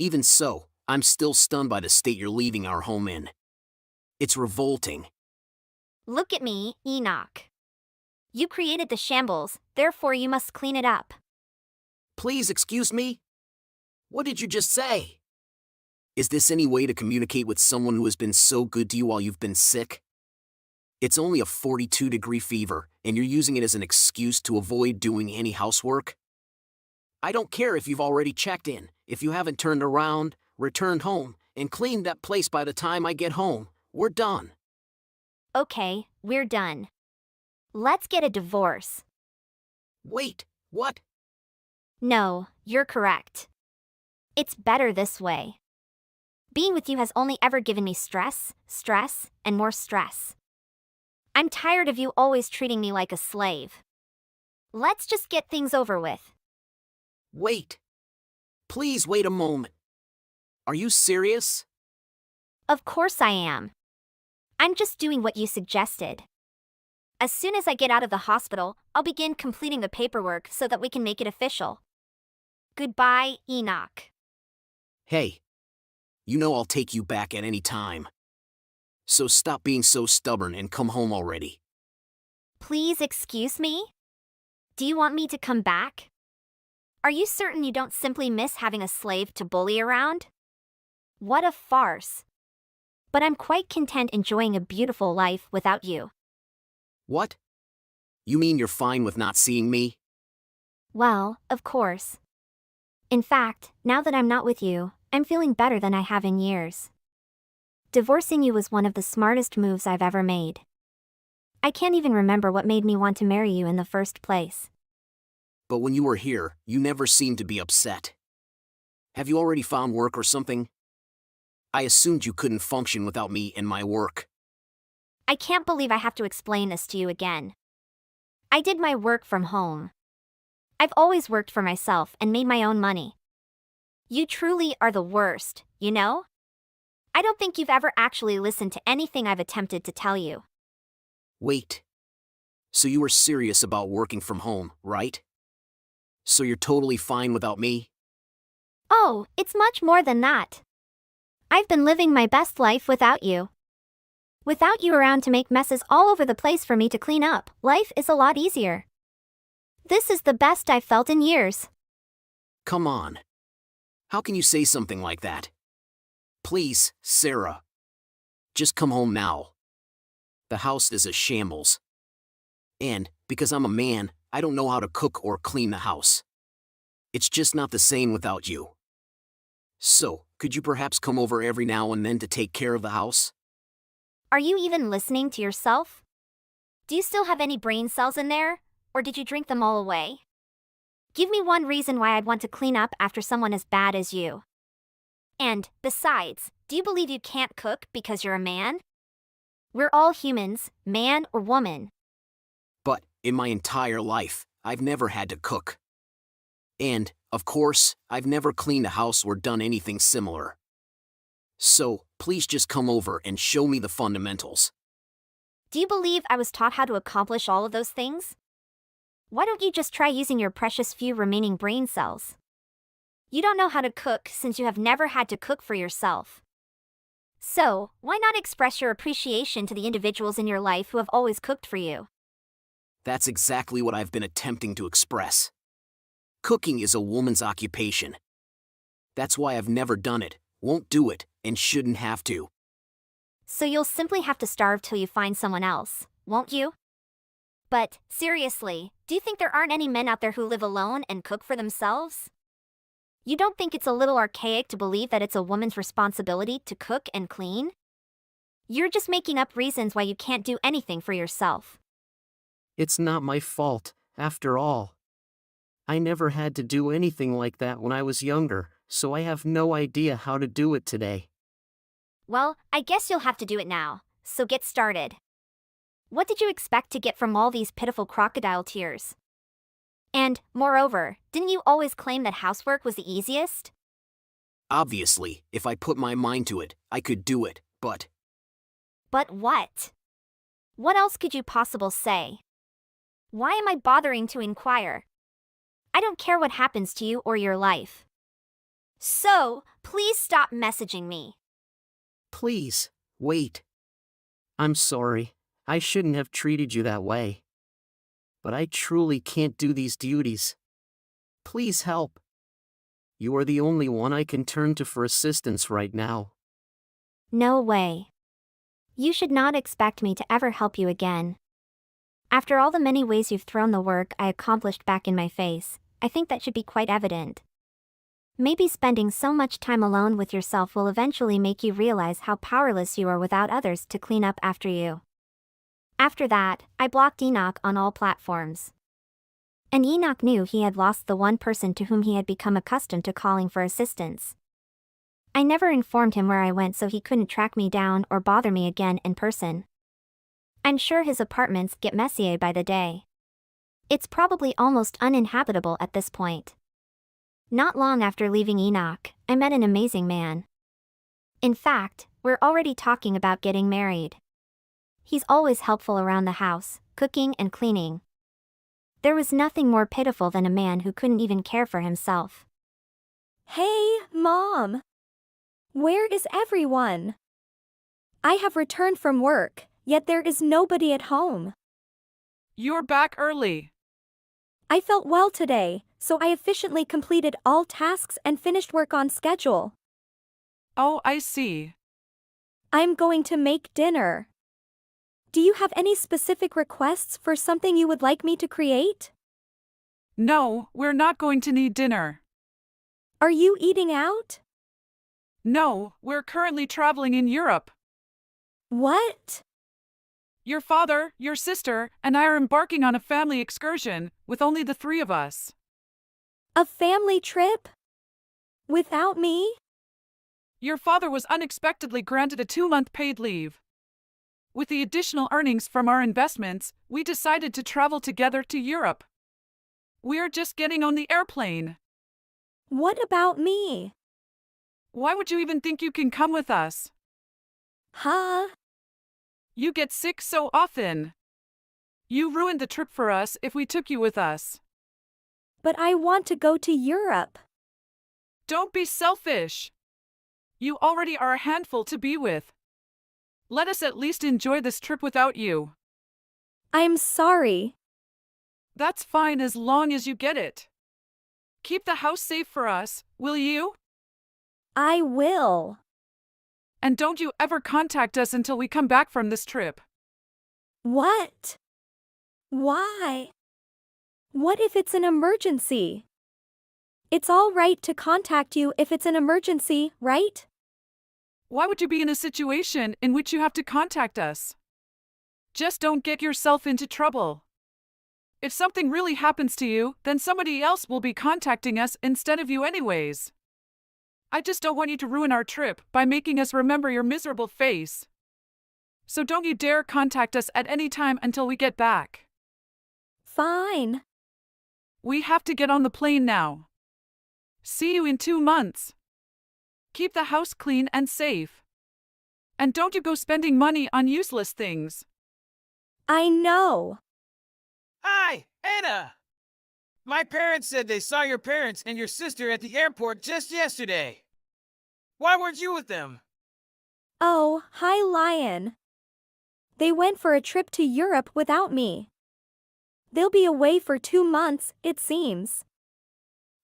Even so, I'm still stunned by the state you're leaving our home in. It's revolting. Look at me, Enoch. You created the shambles, therefore you must clean it up. Please excuse me? What did you just say? Is this any way to communicate with someone who has been so good to you while you've been sick? It's only a 42-degree fever, and you're using it as an excuse to avoid doing any housework? I don't care if you've already checked in, if you haven't turned around, returned home, and cleaned that place by the time I get home. We're done. Okay, we're done. Let's get a divorce. Wait, what? No, you're correct. It's better this way. Being with you has only ever given me stress, and more stress. I'm tired of you always treating me like a slave. Let's just get things over with. Wait. Please wait a moment. Are you serious? Of course I am. I'm just doing what you suggested. As soon as I get out of the hospital, I'll begin completing the paperwork so that we can make it official. Goodbye, Enoch. Hey. You know I'll take you back at any time. So stop being so stubborn and come home already. Please excuse me? Do you want me to come back? Are you certain you don't simply miss having a slave to bully around? What a farce. But I'm quite content enjoying a beautiful life without you. What? You mean you're fine with not seeing me? Well, of course. In fact, now that I'm not with you, I'm feeling better than I have in years. Divorcing you was one of the smartest moves I've ever made. I can't even remember what made me want to marry you in the first place. But when you were here, you never seemed to be upset. Have you already found work or something? I assumed you couldn't function without me and my work. I can't believe I have to explain this to you again. I did my work from home. I've always worked for myself and made my own money. You truly are the worst, you know? I don't think you've ever actually listened to anything I've attempted to tell you. Wait. So you were serious about working from home, right? So you're totally fine without me? Oh, it's much more than that. I've been living my best life without you. Without you around to make messes all over the place for me to clean up, life is a lot easier. This is the best I've felt in years. Come on. How can you say something like that? Please, Sarah. Just come home now. The house is a shambles. And, because I'm a man, I don't know how to cook or clean the house. It's just not the same without you. So, could you perhaps come over every now and then to take care of the house? Are you even listening to yourself? Do you still have any brain cells in there, or did you drink them all away? Give me one reason why I'd want to clean up after someone as bad as you. And, besides, do you believe you can't cook because you're a man? We're all humans, man or woman. But, in my entire life, I've never had to cook. And, of course, I've never cleaned a house or done anything similar. So, please just come over and show me the fundamentals. Do you believe I was taught how to accomplish all of those things? Why don't you just try using your precious few remaining brain cells? You don't know how to cook since you have never had to cook for yourself. So, why not express your appreciation to the individuals in your life who have always cooked for you? That's exactly what I've been attempting to express. Cooking is a woman's occupation. That's why I've never done it, won't do it, and shouldn't have to. So you'll simply have to starve till you find someone else, won't you? But, seriously, do you think there aren't any men out there who live alone and cook for themselves? You don't think it's a little archaic to believe that it's a woman's responsibility to cook and clean? You're just making up reasons why you can't do anything for yourself. It's not my fault, after all. I never had to do anything like that when I was younger, so I have no idea how to do it today. Well, I guess you'll have to do it now, so get started. What did you expect to get from all these pitiful crocodile tears? And, moreover, didn't you always claim that housework was the easiest? Obviously, if I put my mind to it, I could do it, but... But what? What else could you possibly say? Why am I bothering to inquire? I don't care what happens to you or your life. So, please stop messaging me. Please, wait. I'm sorry, I shouldn't have treated you that way. But I truly can't do these duties. Please help. You are the only one I can turn to for assistance right now. No way. You should not expect me to ever help you again. After all the many ways you've thrown the work I accomplished back in my face, I think that should be quite evident. Maybe spending so much time alone with yourself will eventually make you realize how powerless you are without others to clean up after you. After that, I blocked Enoch on all platforms. And Enoch knew he had lost the one person to whom he had become accustomed to calling for assistance. I never informed him where I went so he couldn't track me down or bother me again in person. I'm sure his apartments get messier by the day. It's probably almost uninhabitable at this point. Not long after leaving Enoch, I met an amazing man. In fact, we're already talking about getting married. He's always helpful around the house, cooking and cleaning. There was nothing more pitiful than a man who couldn't even care for himself. Hey, Mom! Where is everyone? I have returned from work, yet there is nobody at home. You're back early. I felt well today, so I efficiently completed all tasks and finished work on schedule. Oh, I see. I'm going to make dinner. Do you have any specific requests for something you would like me to create? No, we're not going to need dinner. Are you eating out? No, we're currently traveling in Europe. What? Your father, your sister, and I are embarking on a family excursion, with only the three of us. A family trip? Without me? Your father was unexpectedly granted a 2-month paid leave. With the additional earnings from our investments, we decided to travel together to Europe. We're just getting on the airplane. What about me? Why would you even think you can come with us? Huh? You get sick so often. You ruined the trip for us if we took you with us. But I want to go to Europe. Don't be selfish. You already are a handful to be with. Let us at least enjoy this trip without you. I'm sorry. That's fine as long as you get it. Keep the house safe for us, will you? I will. And don't you ever contact us until we come back from this trip. What? Why? What if it's an emergency? It's all right to contact you if it's an emergency, right? Why would you be in a situation in which you have to contact us? Just don't get yourself into trouble. If something really happens to you, then somebody else will be contacting us instead of you anyways. I just don't want you to ruin our trip by making us remember your miserable face. So don't you dare contact us at any time until we get back. Fine. We have to get on the plane now. See you in 2 months. Keep the house clean and safe. And don't you go spending money on useless things. I know. Hi, Anna! My parents said they saw your parents and your sister at the airport just yesterday. Why weren't you with them? Oh, hi, Lion. They went for a trip to Europe without me. They'll be away for 2 months, it seems.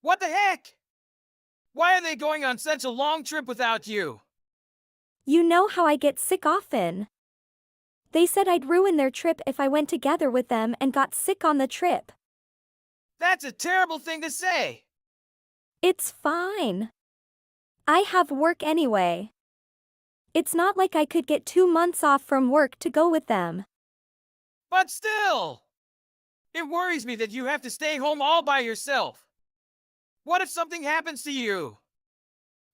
What the heck? Why are they going on such a long trip without you? You know how I get sick often. They said I'd ruin their trip if I went together with them and got sick on the trip. That's a terrible thing to say. It's fine. I have work anyway. It's not like I could get 2 months off from work to go with them. But still, it worries me that you have to stay home all by yourself. What if something happens to you?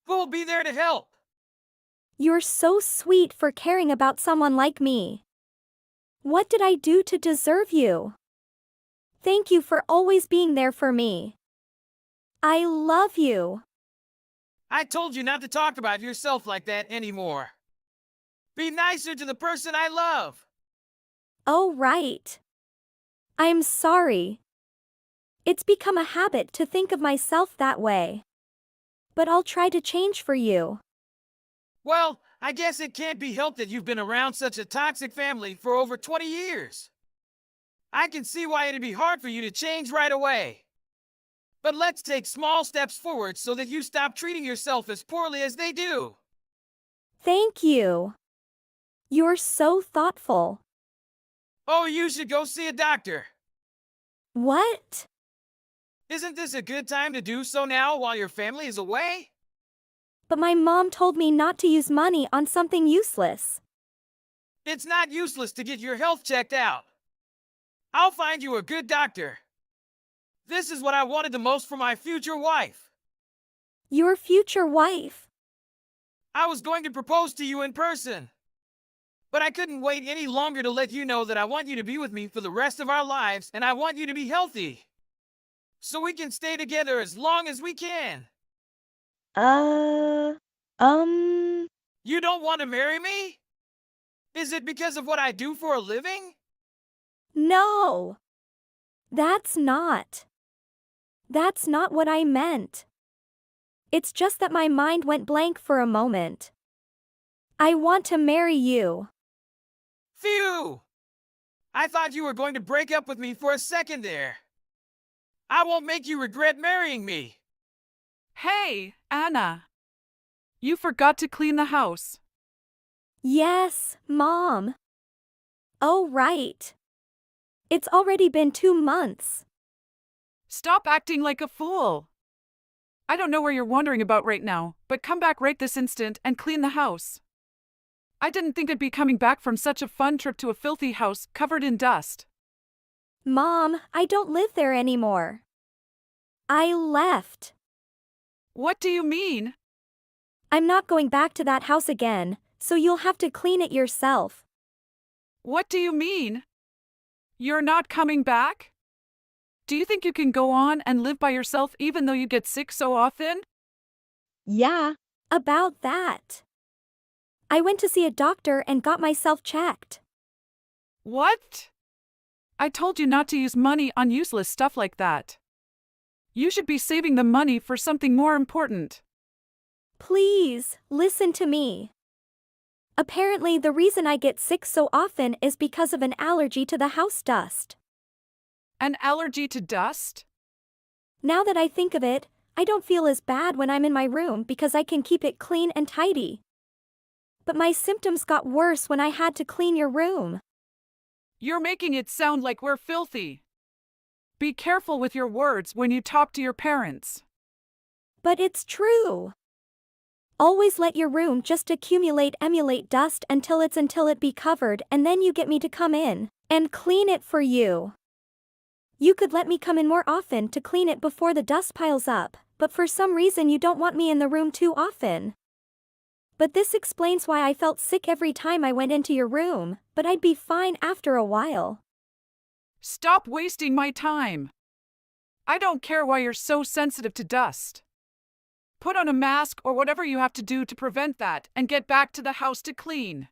Who will be there to help? You're so sweet for caring about someone like me. What did I do to deserve you? Thank you for always being there for me. I love you. I told you not to talk about yourself like that anymore. Be nicer to the person I love. Oh, right. I'm sorry. It's become a habit to think of myself that way. But I'll try to change for you. Well, I guess it can't be helped that you've been around such a toxic family for over 20 years. I can see why it'd be hard for you to change right away. But let's take small steps forward so that you stop treating yourself as poorly as they do. Thank you. You're so thoughtful. Oh, you should go see a doctor. What? Isn't this a good time to do so now while your family is away? But my mom told me not to use money on something useless. It's not useless to get your health checked out. I'll find you a good doctor. This is what I wanted the most for my future wife. Your future wife. I was going to propose to you in person. But I couldn't wait any longer to let you know that I want you to be with me for the rest of our lives and I want you to be healthy. So we can stay together as long as we can. You don't want to marry me? Is it because of what I do for a living? No. That's not what I meant. It's just that my mind went blank for a moment. I want to marry you. Phew! I thought you were going to break up with me for a second there. I won't make you regret marrying me. Hey, Anna. You forgot to clean the house. Yes, Mom. Oh, right. It's already been 2 months. Stop acting like a fool. I don't know where you're wandering about right now, but come back right this instant and clean the house. I didn't think I'd be coming back from such a fun trip to a filthy house covered in dust. Mom, I don't live there anymore. I left. What do you mean? I'm not going back to that house again, so you'll have to clean it yourself. What do you mean? You're not coming back? Do you think you can go on and live by yourself even though you get sick so often? Yeah, about that. I went to see a doctor and got myself checked. What? I told you not to use money on useless stuff like that. You should be saving the money for something more important. Please, listen to me. Apparently, the reason I get sick so often is because of an allergy to the house dust. An allergy to dust? Now that I think of it, I don't feel as bad when I'm in my room because I can keep it clean and tidy. But my symptoms got worse when I had to clean your room. You're making it sound like we're filthy. Be careful with your words when you talk to your parents. But it's true. always let your room just emulate dust until it be covered, and then you get me to come in and clean it for you. You could let me come in more often to clean it before the dust piles up, but for some reason you don't want me in the room too often. But this explains why I felt sick every time I went into your room, but I'd be fine after a while. Stop wasting my time. I don't care why you're so sensitive to dust. Put on a mask or whatever you have to do to prevent that and get back to the house to clean.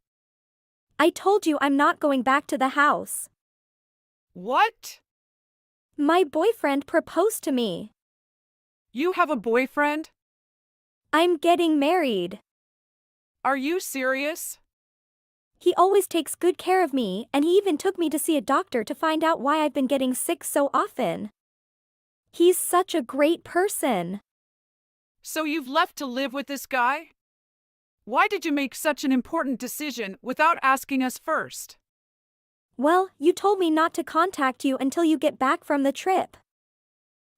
I told you I'm not going back to the house. What? My boyfriend proposed to me. You have a boyfriend? I'm getting married. Are you serious? He always takes good care of me, and he even took me to see a doctor to find out why I've been getting sick so often. He's such a great person. So you've left to live with this guy? Why did you make such an important decision without asking us first? Well, you told me not to contact you until you get back from the trip.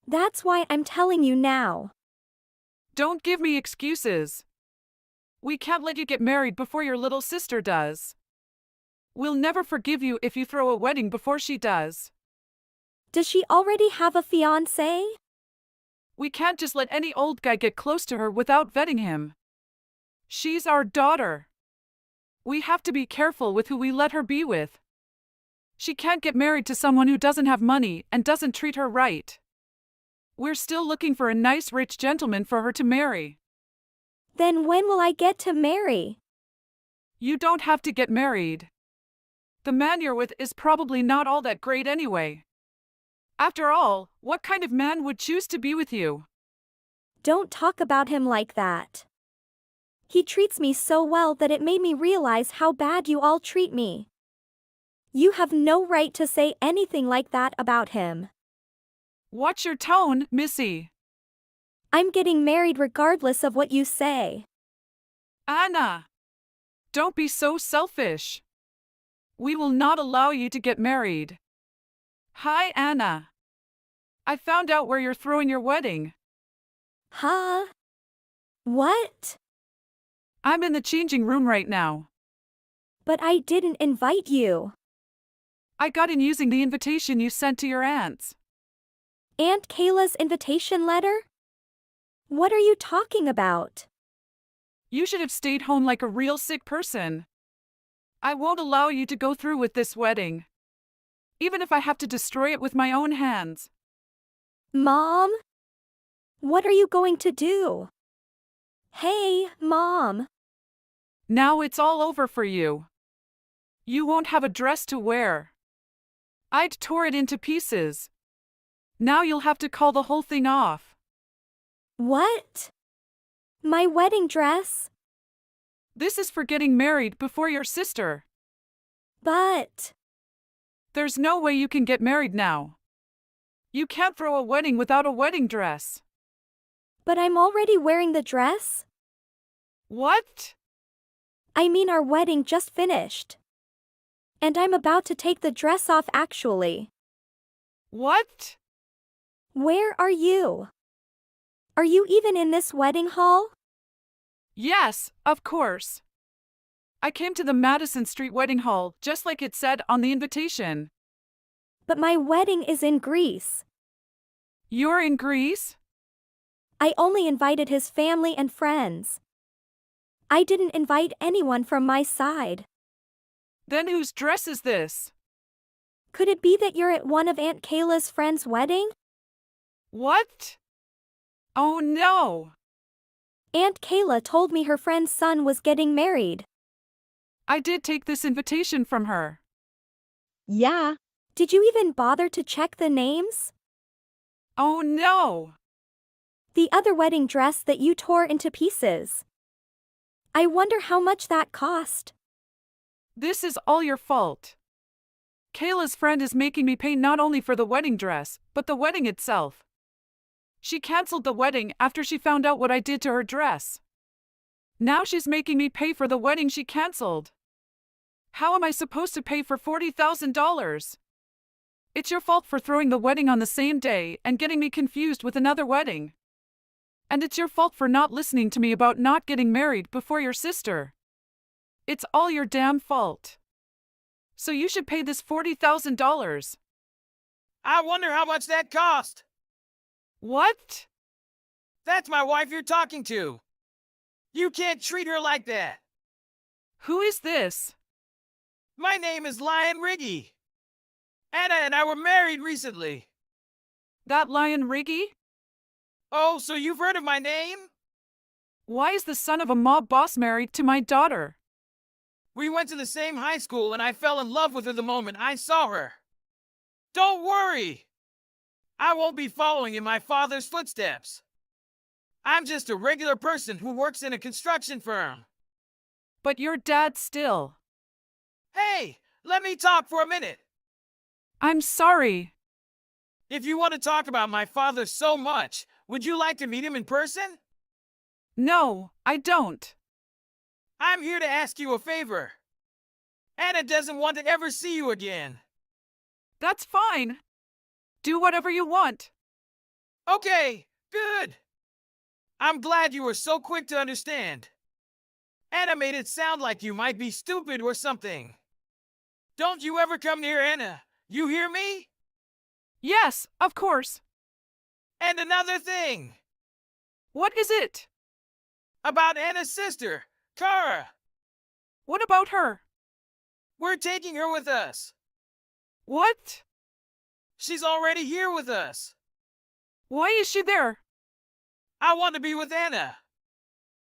That's why I'm telling you now. Don't give me excuses. We can't let you get married before your little sister does. We'll never forgive you if you throw a wedding before she does. Does she already have a fiancé? We can't just let any old guy get close to her without vetting him. She's our daughter. We have to be careful with who we let her be with. She can't get married to someone who doesn't have money and doesn't treat her right. We're still looking for a nice rich gentleman for her to marry. Then when will I get to marry? You don't have to get married. The man you're with is probably not all that great anyway. After all, what kind of man would choose to be with you? Don't talk about him like that. He treats me so well that it made me realize how bad you all treat me. You have no right to say anything like that about him. Watch your tone, Missy. I'm getting married regardless of what you say. Anna, don't be so selfish. We will not allow you to get married. Hi, Anna. I found out where you're throwing your wedding. Huh? What? I'm in the changing room right now. But I didn't invite you. I got in using the invitation you sent to your aunts. Aunt Kayla's invitation letter? What are you talking about? You should have stayed home like a real sick person. I won't allow you to go through with this wedding. Even if I have to destroy it with my own hands. Mom? What are you going to do? Hey, Mom. Now it's all over for you. You won't have a dress to wear. I'd tore it into pieces. Now you'll have to call the whole thing off. What? My wedding dress? This is for getting married before your sister. But... There's no way you can get married now. You can't throw a wedding without a wedding dress. But I'm already wearing the dress? What? I mean, our wedding just finished. And I'm about to take the dress off actually. What? Where are you? Are you even in this wedding hall? Yes, of course. I came to the Madison Street Wedding Hall, just like it said on the invitation. But my wedding is in Greece. You're in Greece? I only invited his family and friends. I didn't invite anyone from my side. Then whose dress is this? Could it be that you're at one of Aunt Kayla's friends' wedding? What? Oh no! Aunt Kayla told me her friend's son was getting married. I did take this invitation from her. Yeah. Did you even bother to check the names? Oh no! The other wedding dress that you tore into pieces. I wonder how much that cost. This is all your fault. Kayla's friend is making me pay not only for the wedding dress, but the wedding itself. She canceled the wedding after she found out what I did to her dress. Now she's making me pay for the wedding she canceled. How am I supposed to pay for $40,000? It's your fault for throwing the wedding on the same day and getting me confused with another wedding. And it's your fault for not listening to me about not getting married before your sister. It's all your damn fault. So you should pay this $40,000. I wonder how much that cost. What? That's my wife you're talking to. You can't treat her like that. Who is this? My name is Lion Riggy. Anna and I were married recently. That Lion Riggy? Oh, so you've heard of my name? Why is the son of a mob boss married to my daughter? We went to the same high school and I fell in love with her the moment I saw her. Don't worry. I won't be following in my father's footsteps. I'm just a regular person who works in a construction firm. But your dad still. Hey, let me talk for a minute. I'm sorry. If you want to talk about my father so much, would you like to meet him in person? No, I don't. I'm here to ask you a favor. Anna doesn't want to ever see you again. That's fine. Do whatever you want. Okay, good. I'm glad you were so quick to understand. Anna made it sound like you might be stupid or something. Don't you ever come near Anna. You hear me? Yes, of course. And another thing. What is it? About Anna's sister, Kara. What about her? We're taking her with us. What? She's already here with us. Why is she there? I want to be with Anna.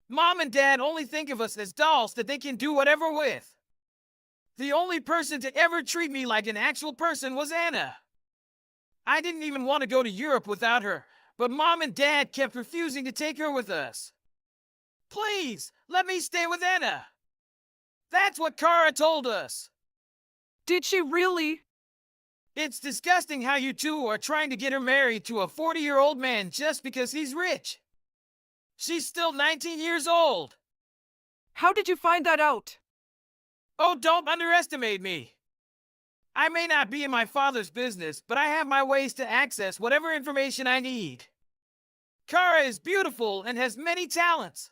Mom and Dad only think of us as dolls that they can do whatever with. The only person to ever treat me like an actual person was Anna. I didn't even want to go to Europe without her, but Mom and Dad kept refusing to take her with us. Please, let me stay with Anna. That's what Kara told us. Did she really? It's disgusting how you two are trying to get her married to a 40-year-old man just because he's rich. She's still 19 years old. How did you find that out? Oh, don't underestimate me. I may not be in my father's business, but I have my ways to access whatever information I need. Kara is beautiful and has many talents.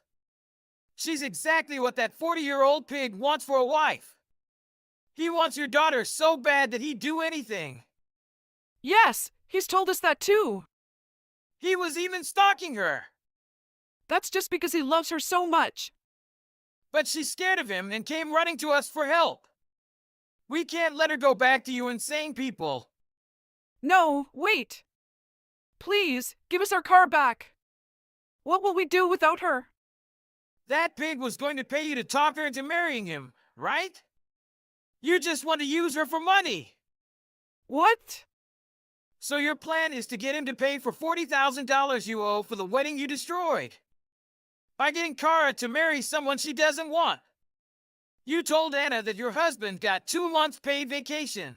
She's exactly what that 40-year-old pig wants for a wife. He wants your daughter so bad that he'd do anything. Yes, he's told us that too. He was even stalking her. That's just because he loves her so much. But she's scared of him and came running to us for help. We can't let her go back to you insane people. No, wait. Please, give us our car back. What will we do without her? That pig was going to pay you to talk her into marrying him, right? You just want to use her for money. What? So your plan is to get him to pay for $40,000 you owe for the wedding you destroyed. By getting Kara to marry someone she doesn't want. You told Anna that your husband got 2 months paid vacation.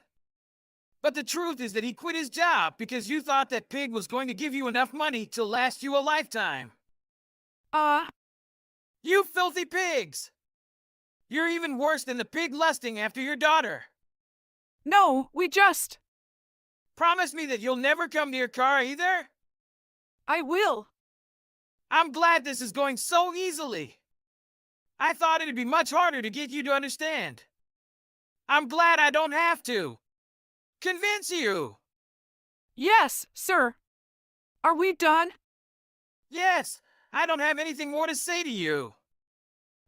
But the truth is that he quit his job because you thought that pig was going to give you enough money to last you a lifetime. You filthy pigs! You're even worse than the pig lusting after your daughter. No, we just... Promise me that you'll never come near Kara either? I will. I'm glad this is going so easily. I thought it'd be much harder to get you to understand. I'm glad I don't have to convince you. Yes, sir. Are we done? Yes, I don't have anything more to say to you.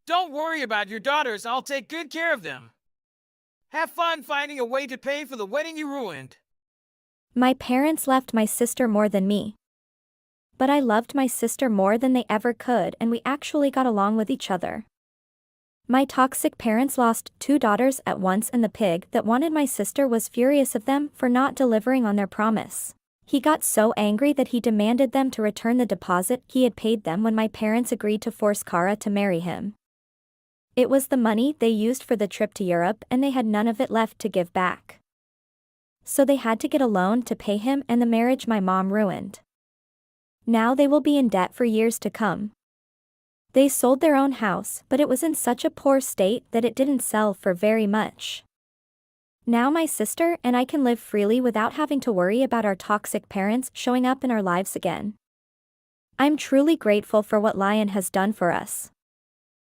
Don't worry about your daughters, I'll take good care of them. Have fun finding a way to pay for the wedding you ruined. My parents left my sister more than me. But I loved my sister more than they ever could, and we actually got along with each other. My toxic parents lost 2 daughters at once, and the pig that wanted my sister was furious of them for not delivering on their promise. He got so angry that he demanded them to return the deposit he had paid them when my parents agreed to force Kara to marry him. It was the money they used for the trip to Europe, and they had none of it left to give back. So they had to get a loan to pay him, and the marriage my mom ruined. Now they will be in debt for years to come. They sold their own house, but it was in such a poor state that it didn't sell for very much. Now my sister and I can live freely without having to worry about our toxic parents showing up in our lives again. I'm truly grateful for what Lion has done for us.